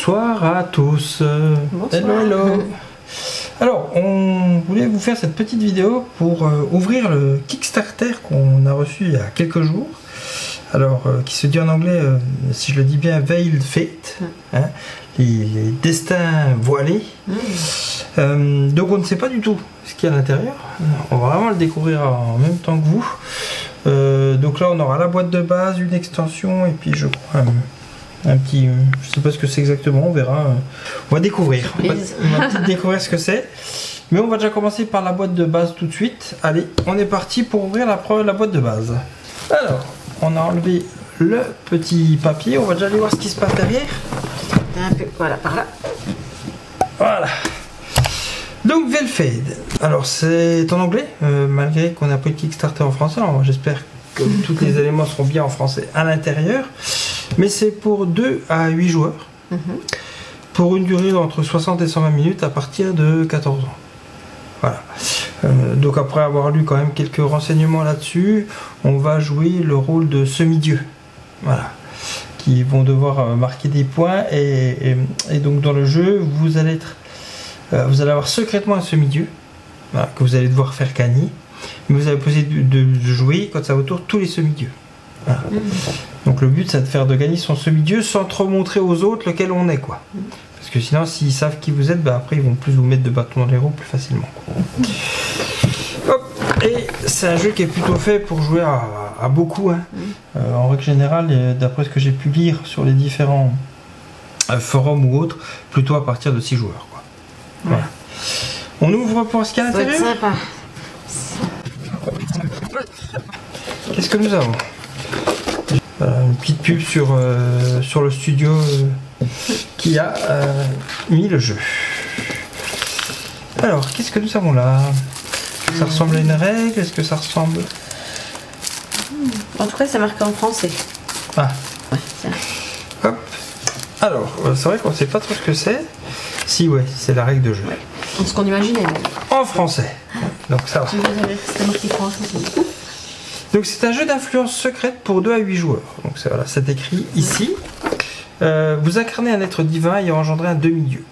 Bonsoir à tous. Bonsoir. Hello, hello. Alors, on voulait vous faire cette petite vidéo pour ouvrir le Kickstarter qu'on a reçu il y a quelques jours. Alors, qui se dit en anglais, si je le dis bien, Veiled Fate, hein, les destins voilés. Donc, on ne sait pas du tout ce qu'il y a à l'intérieur. On va vraiment le découvrir en même temps que vous. Donc là, on aura la boîte de base, une extension et puis je crois un petit, je sais pas ce que c'est exactement, on verra. On va découvrir. On va peut-être découvrir ce que c'est. Mais on va déjà commencer par la boîte de base tout de suite. Allez, on est parti pour ouvrir la boîte de base. Alors, on a enlevé le petit papier. On va déjà aller voir ce qui se passe derrière. Un peu, voilà, par là. Voilà. Donc Veiled Fate. Alors c'est en anglais, malgré qu'on n'a pas eu de Kickstarter en français. Alors j'espère que tous les éléments seront bien en français à l'intérieur. Mais c'est pour 2 à 8 joueurs. Pour une durée d'entre 60 et 120 minutes à partir de 14 ans. Voilà. Donc après avoir lu quand même quelques renseignements là-dessus, on va jouer le rôle de semi-dieu. Voilà. Qui vont devoir marquer des points. Et donc dans le jeu, vous allez avoir secrètement un semi-dieu, voilà, que vous allez devoir faire gagner. Mais vous avez possibilité de jouer quand ça vous tourne tous les semi-dieux. Voilà. Donc le but c'est de gagner son semi-dieu sans trop montrer aux autres lequel on est, quoi. Parce que sinon s'ils savent qui vous êtes, bah, après ils vont plus vous mettre de bâtons dans les roues plus facilement, quoi. Hop. Et c'est un jeu qui est plutôt fait pour jouer à beaucoup, hein. En règle générale, d'après ce que j'ai pu lire sur les différents forums ou autres, plutôt à partir de 6 joueurs, quoi. Voilà. On ouvre pour ce qu'il y a à l'intérieur. Sympa. Qu'est-ce que nous avons? Voilà, une petite pub sur le studio qui a mis le jeu. Alors, qu'est-ce que nous avons là? Ça ressemble à une règle? Est-ce que ça ressemble? En tout cas, c'est marqué en français. Ah. Ouais, tiens. Hop. Alors, c'est vrai qu'on ne sait pas trop ce que c'est. Si, ouais, c'est la règle de jeu. Ouais. Ce qu'on imaginait. Même. En français. Donc ça va. C'était marqué français. Donc c'est un jeu d'influence secrète pour 2 à 8 joueurs. Donc c'est écrit ici. Vous incarnez un être divin ayant engendré un demi-dieu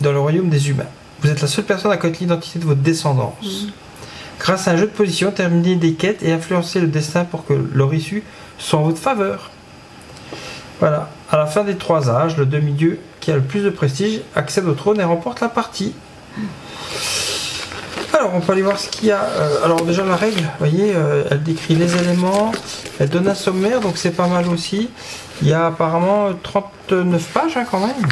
dans le royaume des humains. Vous êtes la seule personne à connaître l'identité de votre descendance. Grâce à un jeu de position, terminez des quêtes et influencez le destin pour que leur issue soit en votre faveur. Voilà. À la fin des 3 âges, le demi-dieu qui a le plus de prestige accède au trône et remporte la partie. Alors on peut aller voir ce qu'il y a. Alors déjà la règle, vous voyez, elle décrit les éléments, elle donne un sommaire, donc c'est pas mal aussi. Il y a apparemment 39 pages, hein, quand même.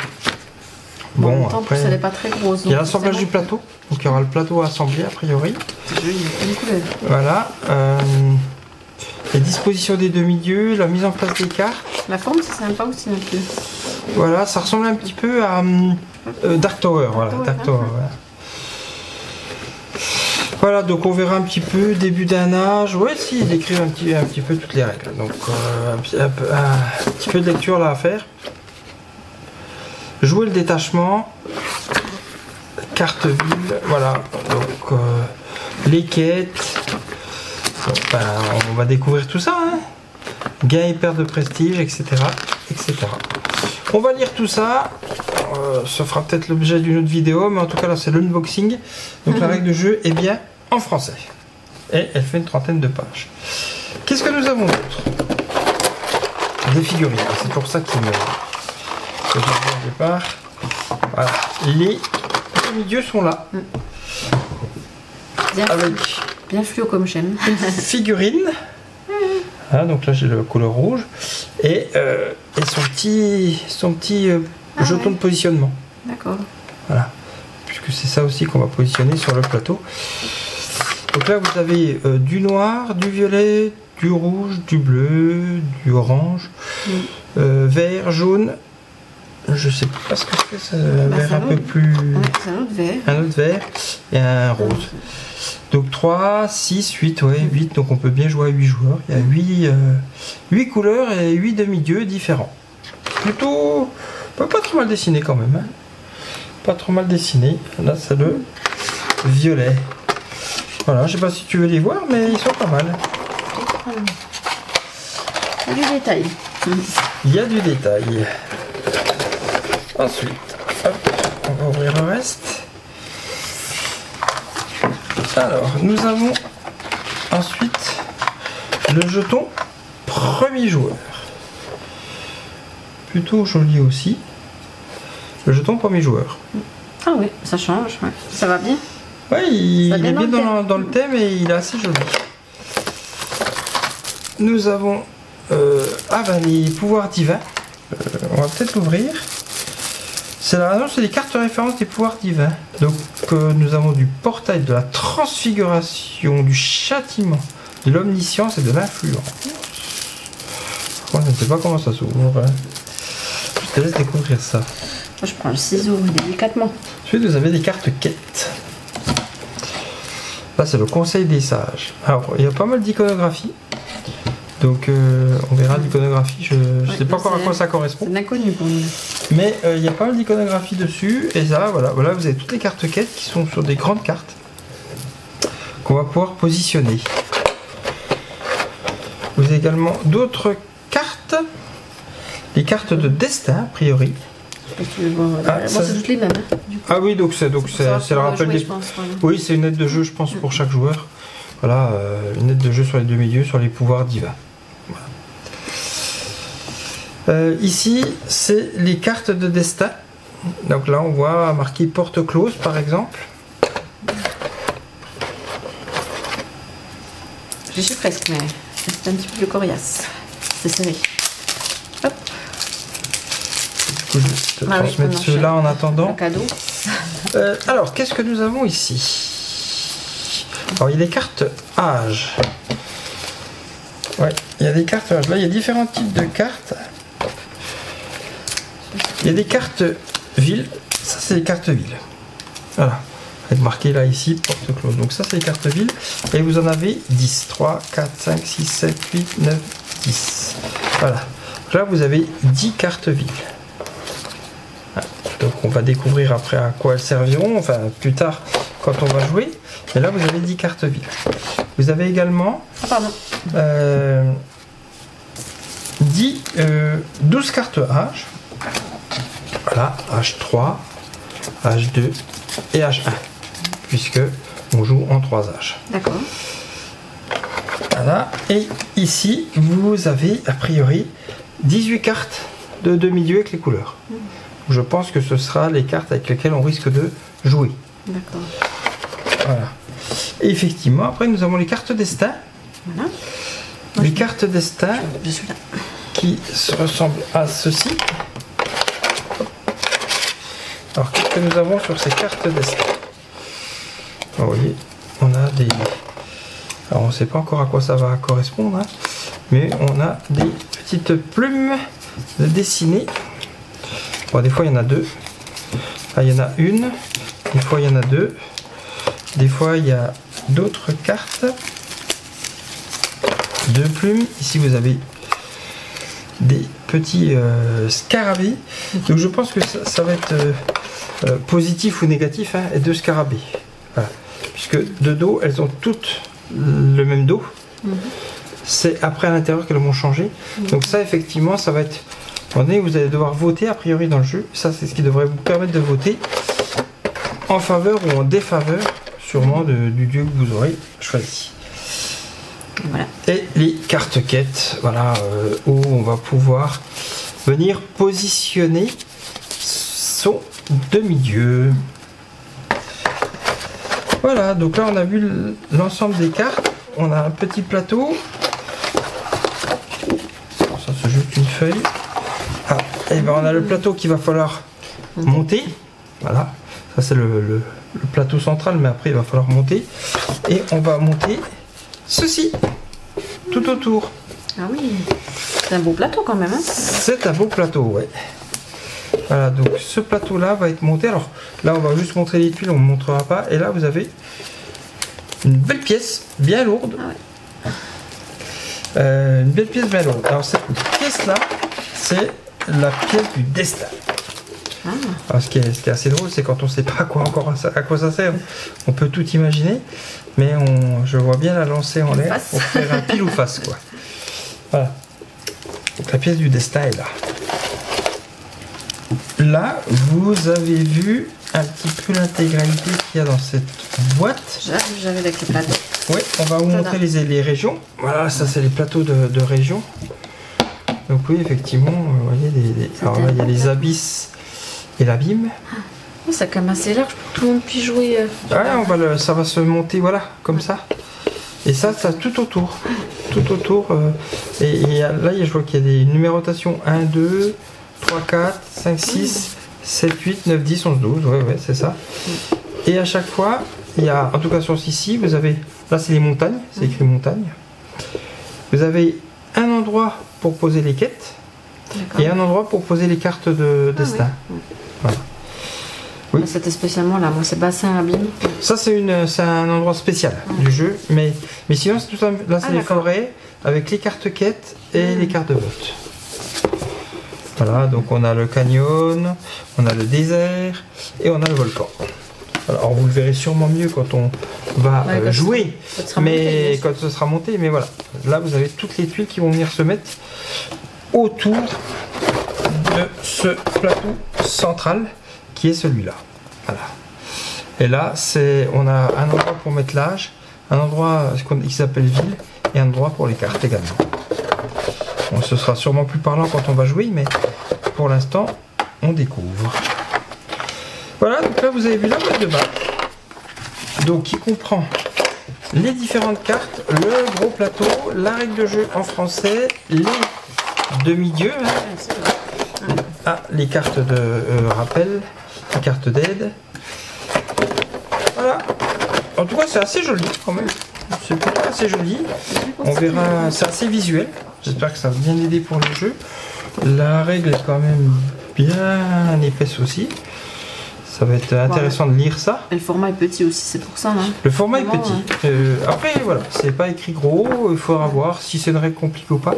Bon, en plus elle n'est pas très grosse. Il y a l'assemblage du plateau, donc il y aura le plateau à assembler a priori. Une couleur. Voilà. Les dispositions des demi-dieux, la mise en place des cartes. La forme c'est sympa aussi un peu. Voilà, ça ressemble un petit peu à Dark Tower, voilà. Dark Tower, voilà. Voilà, donc on verra un petit peu, début d'un âge. Ouais, si, il écrit un petit peu toutes les règles. Donc un petit peu de lecture là à faire. Jouer le détachement. Carte ville, voilà. Donc les quêtes. Donc, ben, on va découvrir tout ça, hein. Gain et perte de prestige, etc. etc. On va lire tout ça. Ça fera peut-être l'objet d'une autre vidéo, mais en tout cas là c'est l'unboxing. Donc la règle de jeu est bien en français. Et elle fait une 30aine de pages. Qu'est-ce que nous avons d'autre? Des figurines. C'est pour ça que j'ai vu au départ. Voilà. Les demi-dieux sont là. Bien fluo comme j'aime. Figurine. Ah, donc là j'ai le couleur rouge. Et son petit jeton de positionnement. D'accord. Voilà. Puisque c'est ça aussi qu'on va positionner sur le plateau. Donc là vous avez du noir, du violet, du rouge, du bleu, du orange, vert, jaune. Je sais pas ce que c'est, un vert un peu plus. C'est un autre vert. Un autre vert et un rose. Donc 3, 6, 8, ouais, 8. Donc on peut bien jouer à 8 joueurs. Il y a 8 couleurs et 8 demi-dieux différents. Plutôt. Pas trop mal dessiné quand même. Hein. Pas trop mal dessiné. Là c'est le violet. Voilà, je sais pas si tu veux les voir, mais ils sont pas mal. Il y a du détail. Il y a du détail. Ensuite, hop, on va ouvrir le reste. Alors, nous avons ensuite le jeton premier joueur. Plutôt joli aussi. Le jeton premier joueur. Ah oui, ça change, ouais. Ça va bien. Ouais, il est bien dans dans le thème et il est assez joli. Nous avons les pouvoirs divins. On va peut-être l'ouvrir. C'est les cartes références des pouvoirs divins. Donc nous avons du portail, de la transfiguration, du châtiment, de l'omniscience et de l'influence. Je ne sais pas comment ça s'ouvre. Je te laisse découvrir ça. Moi, je prends le ciseau délicatement. Ensuite, vous avez des cartes quêtes. Là, c'est le conseil des sages. Alors, il y a pas mal d'iconographie. Donc, on verra l'iconographie. Je ne sais pas encore à quoi ça correspond. C'est l'inconnu pour nous. Mais il y a pas mal d'iconographie dessus. Et ça, voilà, vous avez toutes les cartes quêtes qui sont sur des grandes cartes qu'on va pouvoir positionner. Vous avez également d'autres cartes. Les cartes de destin, a priori. C'est toutes les mêmes. Hein, ah oui, donc c'est le rappel des... Oui, c'est une aide de jeu, je pense, pour chaque joueur. Voilà, une aide de jeu sur les deux milieux, sur les pouvoirs divins. Voilà. Ici, c'est les cartes de destin. Donc là, on voit marqué porte close, par exemple. J'y suis presque, mais c'est un petit peu plus coriace. C'est serré. Hop. Du coup, je te transmettre ceux-là en attendant. Un cadeau. Alors, qu'est-ce que nous avons ici? Alors, il y a des cartes âge. Ouais, il y a des cartes âge. Là, il y a différents types de cartes. Il y a des cartes ville. Ça, c'est les cartes ville. Voilà. Être marqué là, ici, porte close. Donc, ça, c'est les cartes ville. Et vous en avez 10. 3, 4, 5, 6, 7, 8, 9, 10. Voilà. Donc là, vous avez 10 cartes ville. Donc on va découvrir après à quoi elles serviront, enfin plus tard quand on va jouer. Mais là vous avez 10 cartes villes. Vous avez également 12 cartes âge. Voilà, H3, H2 et H1. Puisque on joue en 3 âges. D'accord. Voilà. Et ici vous avez a priori 18 cartes de demi-dieu avec les couleurs. Je pense que ce sera les cartes avec lesquelles on risque de jouer. D'accord. Voilà. Et effectivement, après nous avons les cartes destin. Voilà. Les cartes destin Je suis là. qui se ressemblent à ceci. Alors qu'est-ce que nous avons sur ces cartes destin? Vous voyez, on a des... Alors on ne sait pas encore à quoi ça va correspondre, hein, mais on a des petites plumes de dessinées. Bon, des fois il y en a deux. Là il y en a une. Des fois il y en a deux. Des fois il y a d'autres cartes. Deux plumes. Ici vous avez des petits scarabées. Donc je pense que ça va être positif ou négatif, hein, et deux scarabées. Voilà. Puisque de dos, elles ont toutes le même dos. C'est après à l'intérieur qu'elles vont changer. Donc ça effectivement ça va être... À un moment donné, vous allez devoir voter a priori dans le jeu. Ça, c'est ce qui devrait vous permettre de voter en faveur ou en défaveur, sûrement, du dieu que vous aurez choisi. Voilà. Et les cartes quêtes, voilà, où on va pouvoir venir positionner son demi-dieu. Voilà, donc là, on a vu l'ensemble des cartes. On a un petit plateau. Ça, c'est juste une feuille. Ah, et ben on a le plateau qu'il va falloir monter. Voilà, ça c'est le plateau central, mais après il va falloir monter. Et on va monter ceci tout autour. Ah oui, c'est un beau plateau quand même. Hein. C'est un beau plateau, ouais. Voilà, donc ce plateau là va être monté. Alors là on va juste montrer les tuiles, on ne montrera pas. Et là vous avez une belle pièce bien lourde. Ah ouais. Une belle pièce bien lourde. Alors cette pièce là, c'est la pièce du destin. Ah. Alors, ce qui est assez drôle, c'est quand on ne sait pas à quoi ça sert. On peut tout imaginer, mais je vois bien la lancer en l'air pour faire un pile ou face, quoi. Voilà. Donc la pièce du destin est là. là, vous avez vu un petit peu l'intégralité qu'il y a dans cette boîte. J'arrive avec les plateaux. Oui, on va vous montrer les régions. Voilà, ça c'est les plateaux de régions. Donc oui, effectivement, vous voyez, alors là, il y a les abysses et l'abîme. Oh, c'est quand même assez large pour que tout le monde puisse jouer. Ouais, ça va se monter, voilà, comme ça. Et ça tout autour. Tout autour. Et là, je vois qu'il y a des numérotations 1, 2, 3, 4, 5, 6, 7, 8, 9, 10, 11, 12. Ouais, c'est ça. Et à chaque fois, il y a, en tout cas sur ici, vous avez, là c'est les montagnes, c'est écrit montagne. Vous avez un endroit pour poser les quêtes et un endroit pour poser les cartes de destin. Voilà. Oui. C'était spécialement là, moi c'est bassin abîme. Ça c'est un endroit spécial du jeu, mais sinon c'est tout ça. Là c'est les forêts avec les cartes quêtes et les cartes de vote. Voilà, donc on a le canyon, on a le désert et on a le volcan. Alors vous le verrez sûrement mieux quand on va jouer, mais quand ce sera monté. Mais voilà, là vous avez toutes les tuiles qui vont venir se mettre autour de ce plateau central qui est celui-là. Voilà. Et là, on a un endroit pour mettre l'âge, un endroit qui s'appelle ville et un endroit pour les cartes également. Bon, ce sera sûrement plus parlant quand on va jouer, mais pour l'instant, on découvre. Voilà, donc là vous avez vu la boîte de base, donc qui comprend les différentes cartes, le gros plateau, la règle de jeu en français, les demi-dieux, les cartes de rappel, les cartes d'aide. Voilà. En tout cas, c'est assez joli quand même. C'est plutôt assez joli. On verra, c'est assez visuel. J'espère que ça va bien aider pour le jeu. La règle est quand même bien épaisse aussi. Ça va être intéressant de lire ça. Et le format est petit aussi, c'est pour ça. Hein. Le format est petit. Après, voilà, c'est pas écrit gros. Il faudra voir si c'est une règle compliquée ou pas.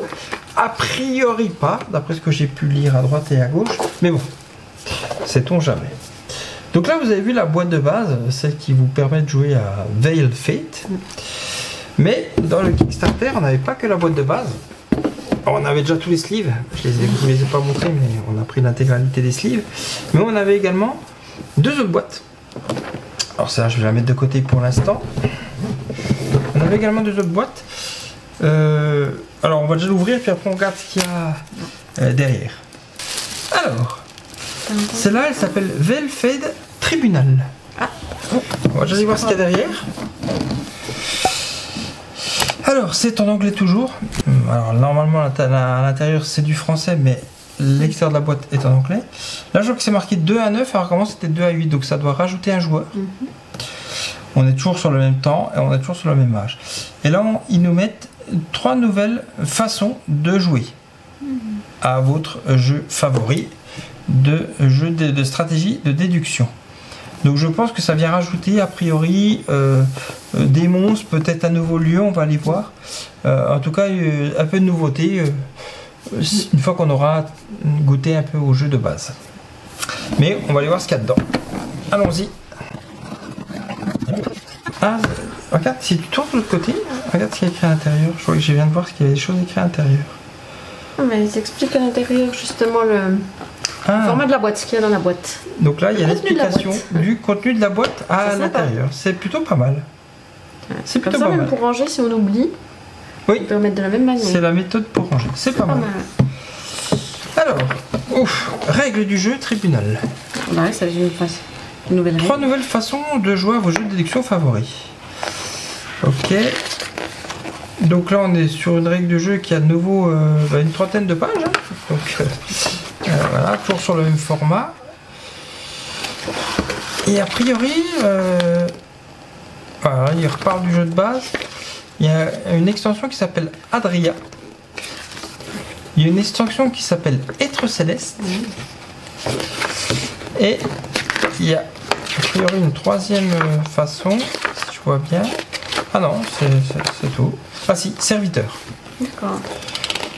A priori pas, d'après ce que j'ai pu lire à droite et à gauche. Mais bon, sait-on jamais. Donc là, vous avez vu la boîte de base, celle qui vous permet de jouer à Veiled Fate. Mais dans le Kickstarter, on n'avait pas que la boîte de base. On avait déjà tous les sleeves. Je ne vous les ai pas montrés, mais on a pris l'intégralité des sleeves. Mais on avait également 2 autres boîtes. Alors ça, je vais la mettre de côté pour l'instant. On avait également 2 autres boîtes. Alors on va déjà l'ouvrir, puis après on regarde ce qu'il y a derrière. Alors, celle-là, elle s'appelle Veiled Fate Tribunal. On va déjà aller voir ce qu'il y a derrière. Alors, c'est en anglais toujours. Alors, normalement, à l'intérieur, c'est du français, mais l'extérieur de la boîte est en anglais. Là, je vois que c'est marqué 2 à 9, alors comment c'était 2 à 8, donc ça doit rajouter un joueur. On est toujours sur le même temps et on est toujours sur le même âge. Et là, ils nous mettent 3 nouvelles façons de jouer à votre jeu favori, de jeu de stratégie de déduction. Donc je pense que ça vient rajouter a priori des monstres, peut-être un nouveau lieu, on va aller voir. En tout cas, un peu de nouveauté une fois qu'on aura goûté un peu au jeu de base. Mais on va aller voir ce qu'il y a dedans. Allons-y. Ah, regarde, si tu tournes de l'autre côté, regarde ce qu'il y a écrit à l'intérieur. Je crois que je viens de voir qu'il y avait des choses écrites à l'intérieur. Mais ils expliquent à l'intérieur justement le format de la boîte, ce qu'il y a dans la boîte. Donc là, il y a l'explication du contenu de la boîte à l'intérieur. C'est plutôt pas mal. C'est plutôt pas mal. Même pour ranger, si on oublie, on peut remettre de la même manière. C'est la méthode pour ranger. C'est pas mal. Alors, règles du jeu tribunal. Ouais, ça une nouvelle règle. 3 nouvelles façons de jouer à vos jeux de déduction favoris. Ok. Donc là, on est sur une règle de jeu qui a de nouveau une trentaine de pages. Hein. Donc voilà, toujours sur le même format. Et a priori, voilà, il reparle du jeu de base. Il y a une extension qui s'appelle Adria. Il y a une extension qui s'appelle Être Céleste. Et il y a a priori une 3e façon, si je vois bien. Ah non, c'est tout. Ah si, serviteur. D'accord.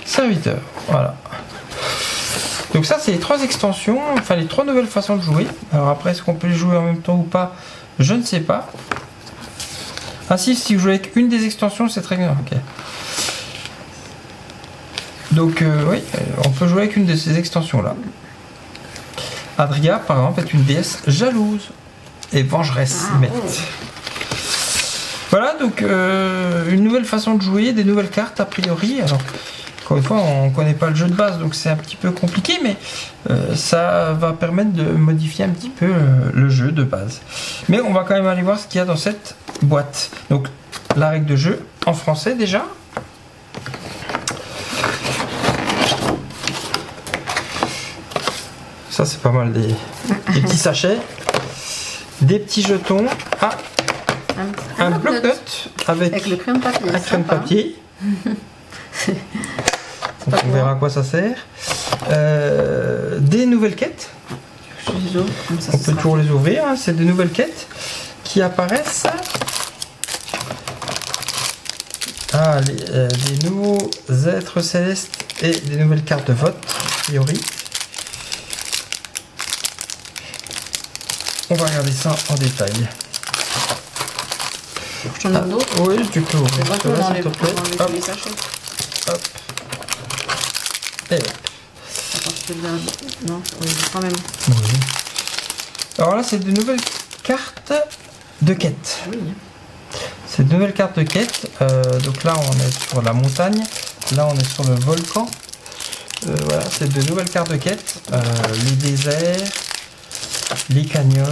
Serviteur, voilà. Donc ça, c'est les 3 extensions, enfin les 3 nouvelles façons de jouer. Alors après, est-ce qu'on peut les jouer en même temps ou pas? Je ne sais pas. Ah si vous jouez avec une des extensions, c'est très bien. Ok. Donc oui, on peut jouer avec une de ces extensions là. Adria, par exemple, est une déesse jalouse et vengeresse. Voilà, donc une nouvelle façon de jouer, des nouvelles cartes a priori. Alors, encore une fois, on ne connaît pas le jeu de base, donc c'est un petit peu compliqué, mais ça va permettre de modifier un petit peu le jeu de base. Mais on va quand même aller voir ce qu'il y a dans cette boîte. Donc, la règle de jeu en français déjà. Ça, c'est pas mal, des petits sachets, des petits jetons. Ah, un bloc-notes avec le crayon de papier. Un crayon de papier. Donc, on verra à quoi ça sert. Des nouvelles quêtes. On peut toujours les ouvrir. Hein. C'est des nouvelles quêtes qui apparaissent. Ah, des nouveaux êtres célestes et des nouvelles cartes de vote, a priori. On va regarder ça en détail. J'en ai d'autres. Oui, tu peux ouvrir. Hop. Hop. Et hop. Non, quand même. Oui. Alors là, c'est de nouvelles cartes de quête. Oui. C'est de nouvelles cartes de quête. Donc là, on est sur la montagne. Là, on est sur le volcan. Voilà, c'est de nouvelles cartes de quête. Les déserts, les canyons.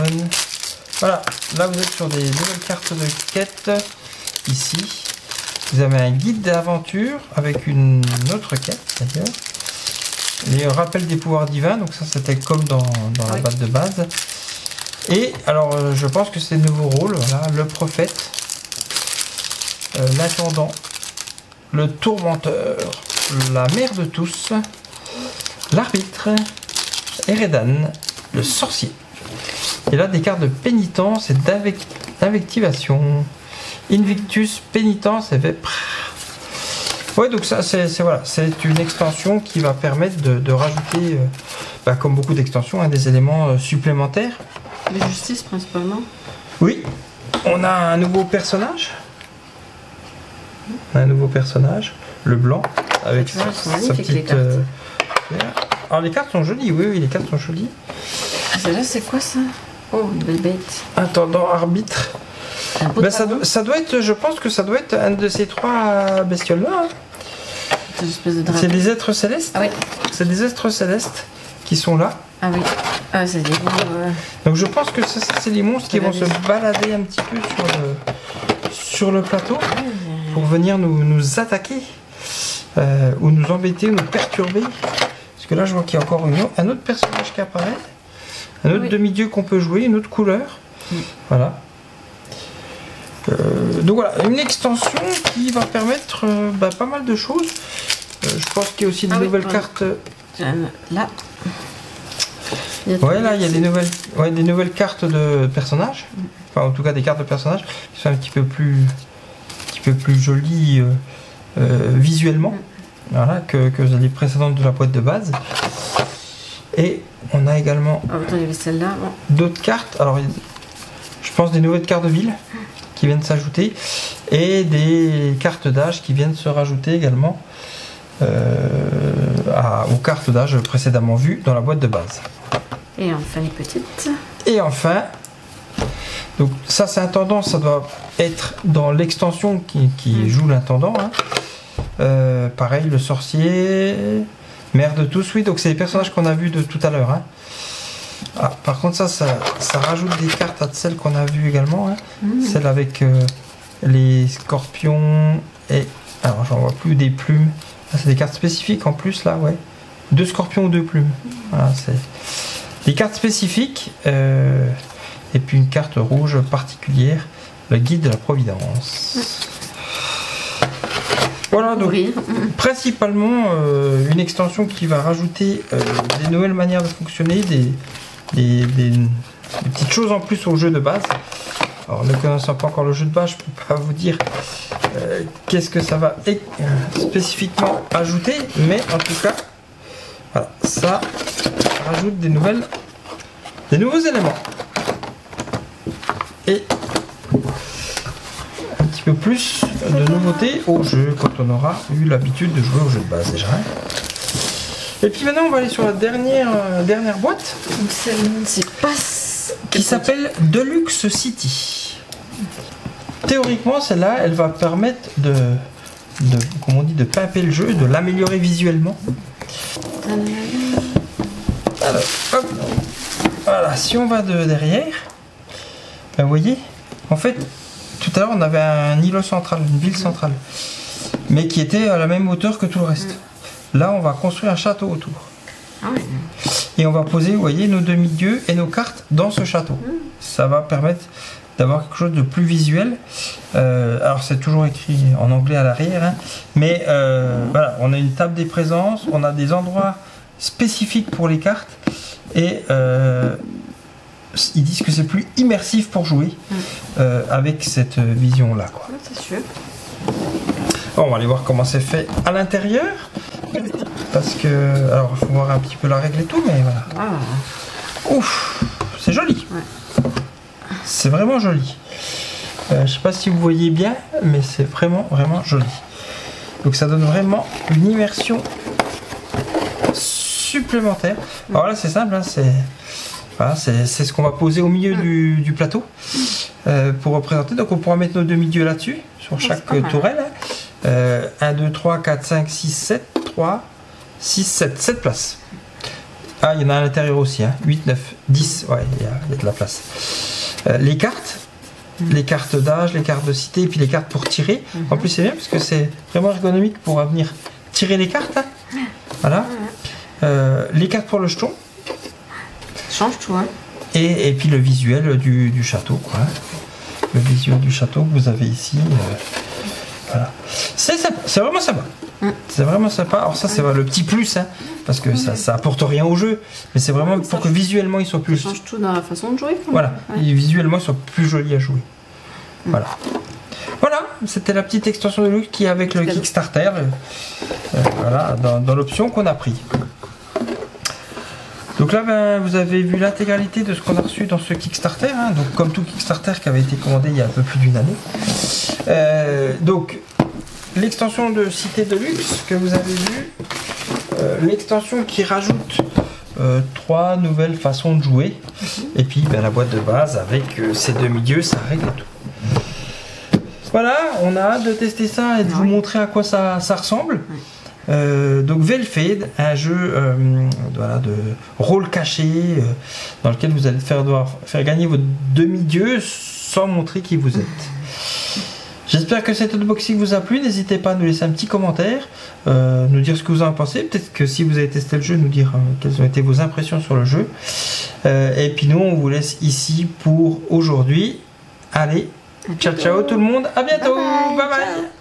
Voilà, là vous êtes sur des nouvelles cartes de quête. Ici, vous avez un guide d'aventure avec une autre quête d'ailleurs. Les rappels des pouvoirs divins, donc ça c'était comme dans la boîte de base. Et alors je pense que c'est de nouveaux rôles. Voilà, le prophète, l'intendant, le tourmenteur, la mère de tous, l'arbitre, Eredan, le sorcier. Et là, des cartes de pénitence et d'invectivation. Invictus, pénitence et ouais, donc ça, voilà, c'est une extension qui va permettre de rajouter, comme beaucoup d'extensions, des éléments supplémentaires. De justice, principalement. Oui, on a un nouveau personnage. Le blanc, avec sa petite... les cartes. Alors, les cartes sont jolies, oui, les cartes sont jolies. Celle-là, c'est quoi ça? Oh, une belle bête. Intendant arbitre. Ça doit être, je pense que ça doit être un de ces trois bestioles-là. Hein. C'est des êtres célestes. Ah oui. C'est des êtres célestes qui sont là. Ah oui. Ah, c'est des monstres. Donc je pense que c'est les monstres qui vont se balader un petit peu sur le plateau pour venir nous attaquer ou nous embêter ou nous perturber. Parce que là, je vois qu'il y a encore un autre personnage qui apparaît. Un autre demi-dieu qu'on peut jouer, une autre couleur. Voilà. Donc voilà, une extension qui va permettre pas mal de choses. Je pense qu'il y a aussi de nouvelles cartes. Là. Ouais, là, il y a des nouvelles cartes de personnages. Enfin, en tout cas, des cartes de personnages qui sont un petit peu plus jolies visuellement. Voilà, que les précédentes de la boîte de base. Et on a également d'autres cartes. Alors, je pense des nouvelles cartes de ville qui viennent s'ajouter et des cartes d'âge qui viennent se rajouter également aux cartes d'âge précédemment vues dans la boîte de base. Et enfin les petites. Et enfin, donc ça c'est intendant, ça doit être dans l'extension qui joue l'intendant. Hein. Pareil, le sorcier, mère de tous, oui, donc c'est les personnages qu'on a vus de tout à l'heure. Hein. Ah, par contre ça rajoute des cartes à celles qu'on a vues également. Hein. Celle avec les scorpions et... Alors j'en vois plus, des plumes. Ah, c'est des cartes spécifiques en plus là, ouais. 2 scorpions ou 2 plumes. Voilà, c'est des cartes spécifiques. Et puis une carte rouge particulière, le guide de la providence. Voilà, donc principalement une extension qui va rajouter des nouvelles manières de fonctionner, des petites choses en plus au jeu de base. Alors ne connaissant pas encore le jeu de base, je ne peux pas vous dire qu'est-ce que ça va spécifiquement ajouter, mais en tout cas, voilà, ça rajoute des nouveaux éléments. Et un petit peu plus de nouveautés au jeu quand on aura eu l'habitude de jouer au jeu de base déjà. Et puis maintenant, on va aller sur la dernière boîte. Donc c'est pas... Qui s'appelle Deluxe City. Théoriquement, celle-là, elle va permettre comme on dit, de pimper le jeu, de l'améliorer visuellement. Alors, hop. Voilà, si on va de derrière, ben, vous voyez, en fait, tout à l'heure, on avait un îlot central, une ville centrale, mais qui était à la même hauteur que tout le reste. Là, on va construire un château autour. Ah oui. Et on va poser, vous voyez, nos demi-dieux et nos cartes dans ce château. Ça va permettre d'avoir quelque chose de plus visuel. Alors c'est toujours écrit en anglais à l'arrière, hein, mais voilà, on a une table des présences, on a des endroits spécifiques pour les cartes, et ils disent que c'est plus immersif pour jouer avec cette vision-là, quoi. C'est sûr. Bon, on va aller voir comment c'est fait à l'intérieur. Parce que, alors il faut voir un petit peu la règle et tout, mais voilà. Ah. Ouf, c'est joli. Ouais. C'est vraiment joli. Je sais pas si vous voyez bien, mais c'est vraiment joli. Donc ça donne vraiment une immersion supplémentaire. Alors là c'est simple, hein, c'est ce qu'on va poser au milieu du plateau pour représenter. Donc on pourra mettre nos demi-dieux là-dessus, sur chaque tourelle. 1, 2, 3, 4, 5, 6, 7, 3, 6, 7 places. Ah, il y en a à l'intérieur aussi, hein. 8, 9, 10, ouais, il y a de la place. Les cartes d'âge, les cartes de cité, et puis les cartes pour tirer. En plus, c'est bien parce que c'est vraiment ergonomique pour venir tirer les cartes. Hein. Voilà. Les cartes pour le jeton. Ça change tout, hein. Et puis le visuel du château, quoi. Le visuel du château que vous avez ici. Voilà. C'est vraiment sympa. C'est vraiment sympa. Alors ça c'est le petit plus, hein, parce que ça apporte rien au jeu, mais c'est vraiment pour que visuellement il soit plus. Ça change tout dans la façon de jouer. Voilà. Et visuellement il soit plus joli à jouer. Voilà. Voilà, c'était la petite extension de Deluxe qui est avec le Kickstarter. Voilà, dans l'option qu'on a pris. Donc là, vous avez vu l'intégralité de ce qu'on a reçu dans ce Kickstarter, hein, donc comme tout Kickstarter qui avait été commandé il y a un peu plus d'une année. Donc l'extension de Cité Deluxe que vous avez vu, l'extension qui rajoute 3 nouvelles façons de jouer, et puis la boîte de base avec ses demi-dieux, ça règle tout. Voilà, on a hâte de tester ça et de vous montrer à quoi ça ressemble. Donc Velfade, un jeu de rôle caché dans lequel vous allez devoir faire gagner votre demi-dieu sans montrer qui vous êtes. J'espère que cet unboxing vous a plu. N'hésitez pas à nous laisser un petit commentaire, nous dire ce que vous en pensez. Peut-être que si vous avez testé le jeu, nous dire quelles ont été vos impressions sur le jeu. Et puis nous, on vous laisse ici pour aujourd'hui. Allez, ciao ciao tout le monde, à bientôt, bye bye.